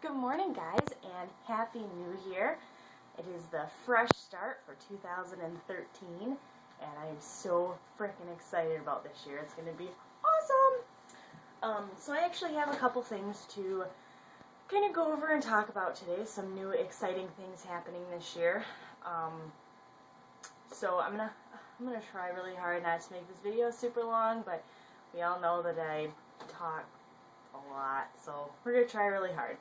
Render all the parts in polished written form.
Good morning, guys, and Happy New Year. It is the fresh start for 2013, and I am so freaking excited about this year. It's going to be awesome! So I actually have a couple things to kind of go over and talk about today. Some new exciting things happening this year. So I'm gonna try really hard not to make this video super long, but we all know that I talk a lot, so we're gonna try really hard.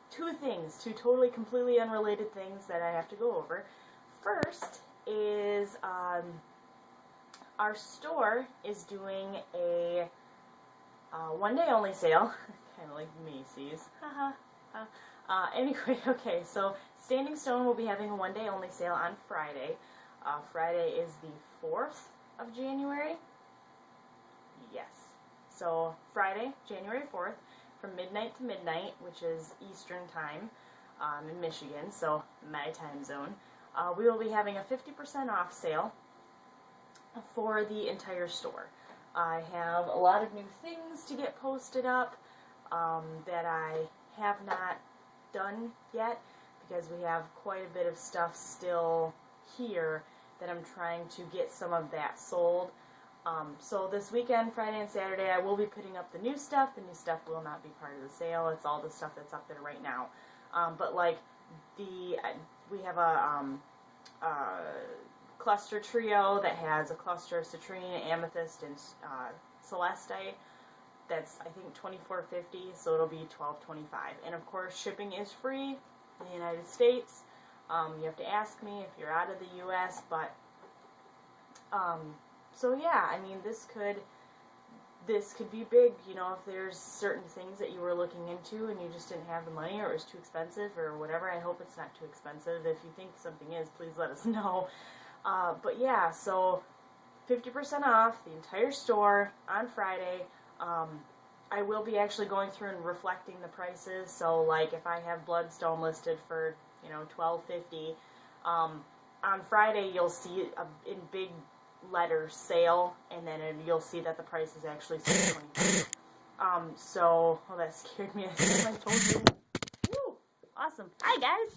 Two totally completely unrelated things that I have to go over. First is our store is doing a one-day only sale, kind of like Macy's. Anyway, okay, so Standing Stone will be having a one-day only sale on Friday. Friday is the 4th of January. Yes. So Friday, January 4th, from midnight to midnight, which is Eastern time in Michigan, so my time zone, we will be having a 50% off sale for the entire store. I have a lot of new things to get posted up that I have not done yet, because we have quite a bit of stuff still here that I'm trying to get some of that sold. So this weekend, Friday and Saturday, I will be putting up the new stuff. The new stuff will not be part of the sale. It's all the stuff that's up there right now. But like we have a cluster trio that has a cluster of citrine, amethyst, and celestite. That's, I think, $24.50, so it'll be $12.25. And of course, shipping is free in the United States. You have to ask me if you're out of the U.S., but so yeah, I mean, this could be big, you know, if there's certain things that you were looking into and you just didn't have the money, or it was too expensive or whatever. I hope it's not too expensive. If you think something is, please let us know. But yeah, so 50% off the entire store on Friday. I will be actually going through and reflecting the prices. So like if I have Bloodstone listed for, you know, $12.50, on Friday you'll see in big letters sale, and then you'll see that the price is actually $6.25. So, oh, that scared me. I saw my phone move. Woo! Awesome. Hi, guys.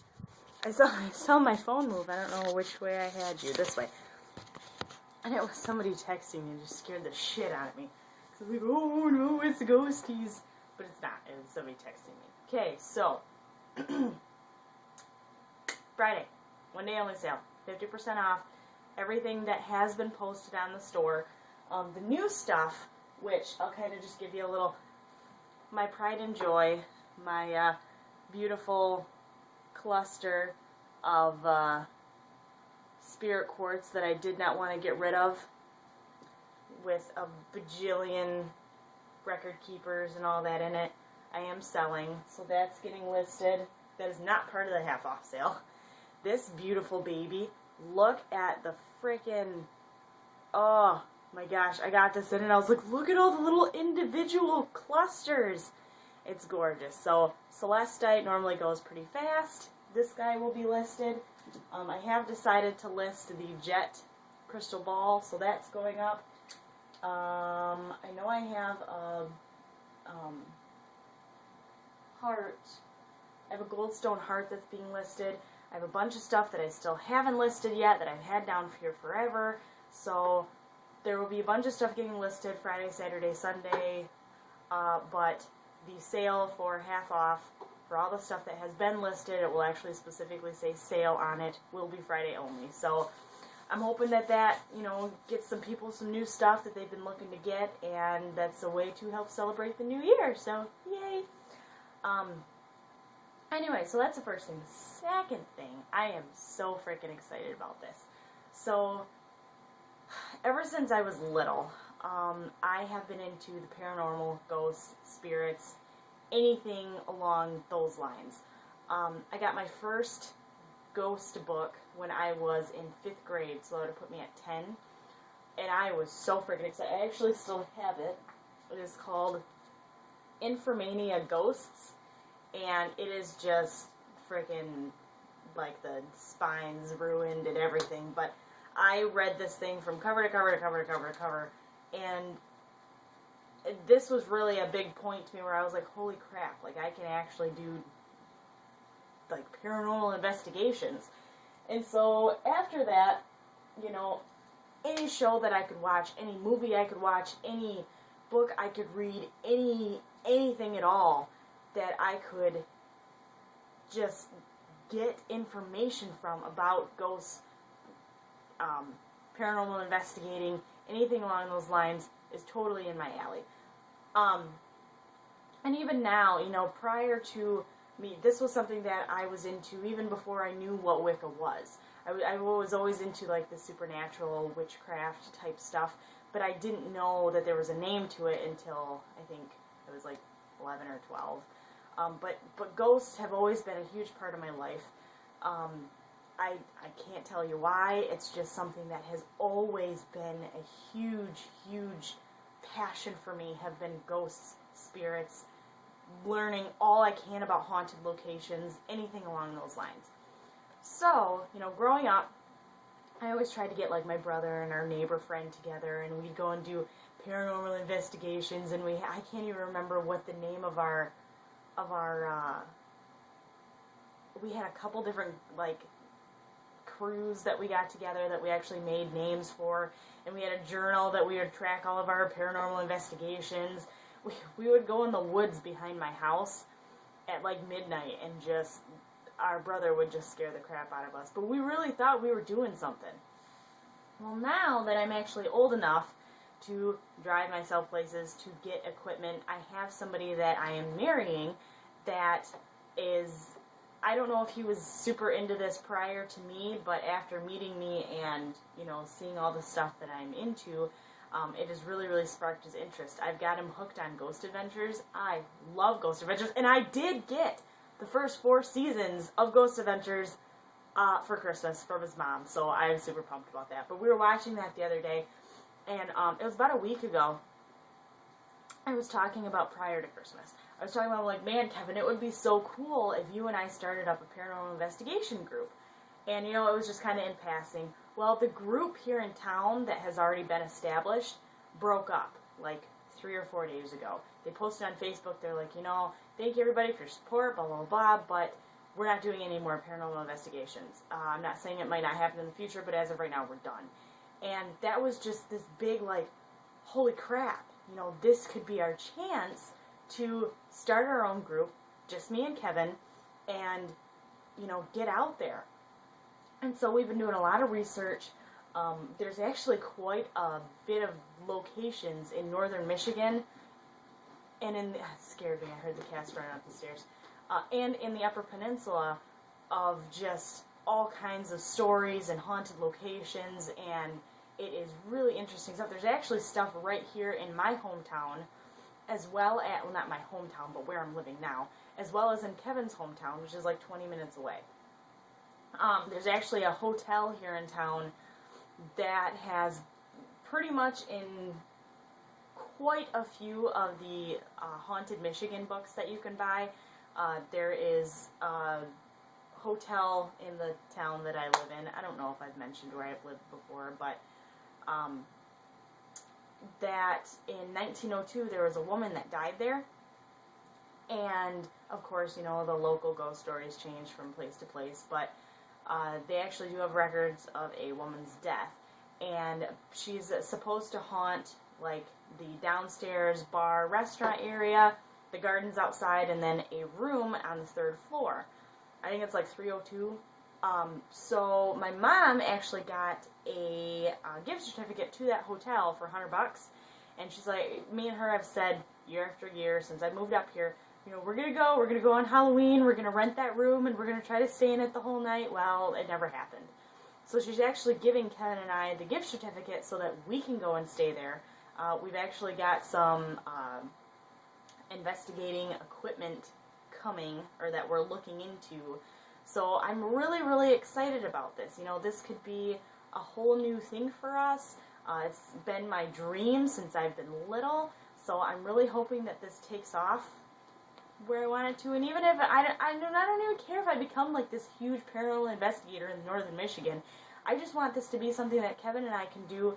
I saw my phone move. I don't know which way I had you. This way. And it was somebody texting me and just scared the shit out of me. So I was like, oh no, it's ghosties. But it's not. It was somebody texting me. Okay, so Friday, one day only sale, 50% off. Everything that has been posted on the store. The new stuff, which I'll kind of just give you a little, my pride and joy, my beautiful cluster of spirit quartz that I did not want to get rid of, with a bajillion record keepers and all that in it. I am selling, so that's getting listed. That is not part of the half off sale. This beautiful baby, look at the freaking, oh my gosh, I got this in and I was like, look at all the little individual clusters. It's gorgeous. So celestite normally goes pretty fast. This guy will be listed. I have decided to list the jet crystal ball, so that's going up. I know I have a heart. I have a goldstone heart that's being listed. I have a bunch of stuff that I still haven't listed yet that I've had down here forever. So there will be a bunch of stuff getting listed Friday, Saturday, Sunday. But the sale for half off for all the stuff that has been listed, it will actually specifically say sale on it, will be Friday only. So I'm hoping that, you know, gets some people some new stuff that they've been looking to get, and that's a way to help celebrate the new year. So yay! Anyway, so that's the first thing. Second thing, I am so freaking excited about this. So, ever since I was little, I have been into the paranormal, ghosts, spirits, anything along those lines. I got my first ghost book when I was in 5th grade, so that would have put me at 10, and I was so freaking excited. I actually still have it. It is called Informania Ghosts. And it is just freaking, like, the spine's ruined and everything. But I read this thing from cover to cover to cover to cover to cover. And this was really a big point to me where I was like, holy crap, like I can actually do like paranormal investigations. And so after that, you know, any show that I could watch, any movie I could watch, any book I could read, anything at all that I could just get information from about ghosts, paranormal investigating, anything along those lines is totally in my alley. And even now, you know, prior to me, this was something that I was into even before I knew what Wicca was. I was always into like the supernatural, witchcraft type stuff, but I didn't know that there was a name to it until I think it was like 11 or 12. But ghosts have always been a huge part of my life. I can't tell you why. It's just something that has always been a huge passion for me, have been ghosts, spirits, learning all I can about haunted locations, anything along those lines. So, you know, growing up, I always tried to get like my brother and our neighbor friend together, and we'd go and do paranormal investigations, and I can't even remember what the name of our we had a couple different like crews that we got together that we actually made names for, and we had a journal that we would track all of our paranormal investigations. We would go in the woods behind my house at like midnight, and just our brother would just scare the crap out of us, but we really thought we were doing something. Well, now that I'm actually old enough to drive myself places, to get equipment, I have somebody that I am marrying that is, I don't know if he was super into this prior to me, but after meeting me and, you know, seeing all the stuff that I'm into, it has really sparked his interest. I've got him hooked on Ghost Adventures. I love Ghost Adventures, and I did get the first 4 seasons of Ghost Adventures for Christmas from his mom, so I'm super pumped about that. But we were watching that the other day, and it was about a week ago. I was talking about prior to Christmas. I was talking about, like, man, Kevin, it would be so cool if you and I started up a paranormal investigation group. And, you know, it was just kind of in passing. Well, the group here in town that has already been established broke up, like, 3 or 4 days ago. They posted on Facebook, they're like, you know, thank you everybody for your support, blah, blah, blah, but we're not doing any more paranormal investigations. I'm not saying it might not happen in the future, but as of right now, we're done. And that was just this big, like, holy crap, you know, this could be our chance to start our own group, just me and Kevin, and, you know, get out there. And so we've been doing a lot of research. There's actually quite a bit of locations in northern Michigan, and it scared me, I heard the cats running up the stairs, and in the Upper Peninsula, of just all kinds of stories and haunted locations, and it is really interesting stuff. There's actually stuff right here in my hometown, as well as, well, not my hometown, but where I'm living now, as well as in Kevin's hometown, which is like 20 minutes away. There's actually a hotel here in town that has pretty much in quite a few of the Haunted Michigan books that you can buy. There is a hotel in the town that I live in. I don't know if I've mentioned where I've lived before, but that in 1902 there was a woman that died there. And, of course, you know, the local ghost stories change from place to place, but they actually do have records of a woman's death. And she's supposed to haunt, like, the downstairs bar restaurant area, the gardens outside, and then a room on the 3rd floor. I think it's like 302. So my mom actually got a gift certificate to that hotel for $100, and she's like, me and her have said year after year since I moved up here, you know, we're gonna go on Halloween, we're gonna rent that room, and we're gonna try to stay in it the whole night. Well, it never happened. So she's actually giving Kevin and I the gift certificate so that we can go and stay there. We've actually got some investigating equipment coming, or that we're looking into. So I'm really excited about this. You know, this could be a whole new thing for us. It's been my dream since I've been little, so I'm really hoping that this takes off where I want it to. And even if I don't even care if I become like this huge paranormal investigator in northern Michigan. I just want this to be something that Kevin and I can do,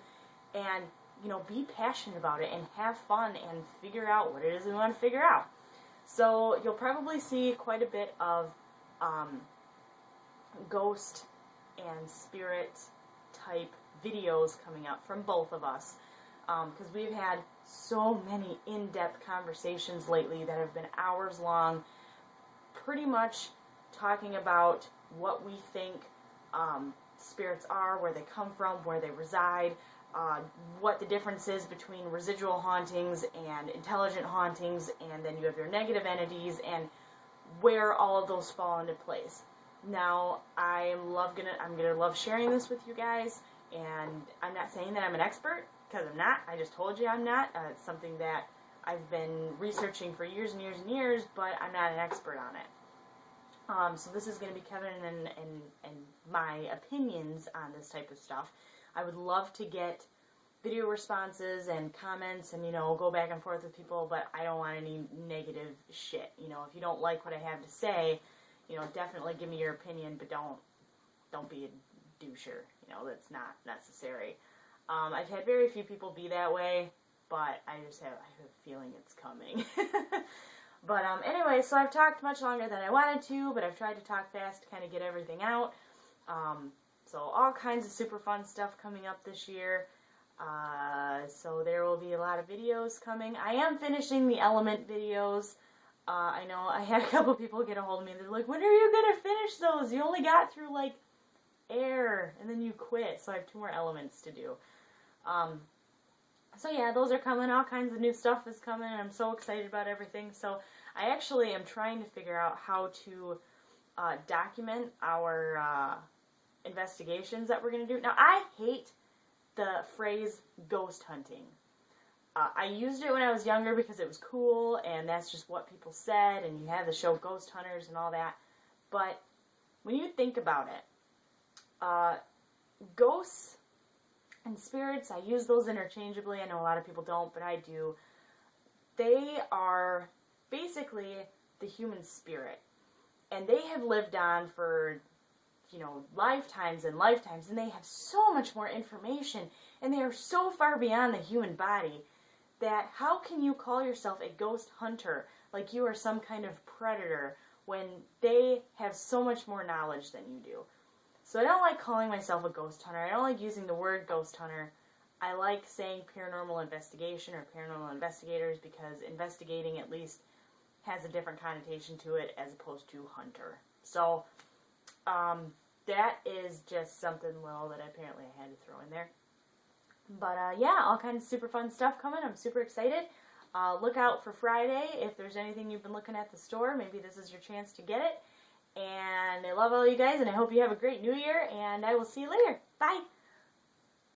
and you know, be passionate about it and have fun and figure out what it is we want to figure out. So you'll probably see quite a bit of ghost and spirit type videos coming up from both of us, because we've had so many in-depth conversations lately that have been hours long, pretty much talking about what we think spirits are, where they come from, where they reside, what the difference is between residual hauntings and intelligent hauntings, and then you have your negative entities, and where all of those fall into place. Now, I'm gonna love sharing this with you guys, and I'm not saying that I'm an expert, because I'm not. I just told you I'm not. It's something that I've been researching for years and years and years, but I'm not an expert on it. So this is going to be Kevin and my opinions on this type of stuff. I would love to get video responses and comments and, you know, go back and forth with people, but I don't want any negative shit. You know, if you don't like what I have to say, you know, definitely give me your opinion, but don't be a doucher. You know, that's not necessary. I've had very few people be that way, but I have a feeling it's coming. But anyway, so I've talked much longer than I wanted to, but I've tried to talk fast to kind of get everything out. So all kinds of super fun stuff coming up this year. So there will be a lot of videos coming. I am finishing the Element videos. I know I had a couple people get a hold of me. They're like, when are you going to finish those? You only got through, like, air, and then you quit. So I have 2 more Elements to do. So yeah, those are coming. All kinds of new stuff is coming, and I'm so excited about everything. So I actually am trying to figure out how to document our investigations that we're going to do. Now, I hate the phrase ghost hunting. I used it when I was younger because it was cool, and that's just what people said, and you had the show Ghost Hunters and all that. But when you think about it, ghosts and spirits, I use those interchangeably. I know a lot of people don't, but I do. They are basically the human spirit. And they have lived on for, you know, lifetimes and lifetimes, and they have so much more information, and they are so far beyond the human body that how can you call yourself a ghost hunter like you are some kind of predator when they have so much more knowledge than you do? So I don't like calling myself a ghost hunter. I don't like using the word ghost hunter. I like saying paranormal investigation or paranormal investigators because investigating at least has a different connotation to it as opposed to hunter. So that is just something little that apparently I had to throw in there. But yeah, all kinds of super fun stuff coming. I'm super excited. Look out for Friday. If there's anything you've been looking at the store, maybe this is your chance to get it. And I love all you guys, and I hope you have a great New Year, and I will see you later. Bye!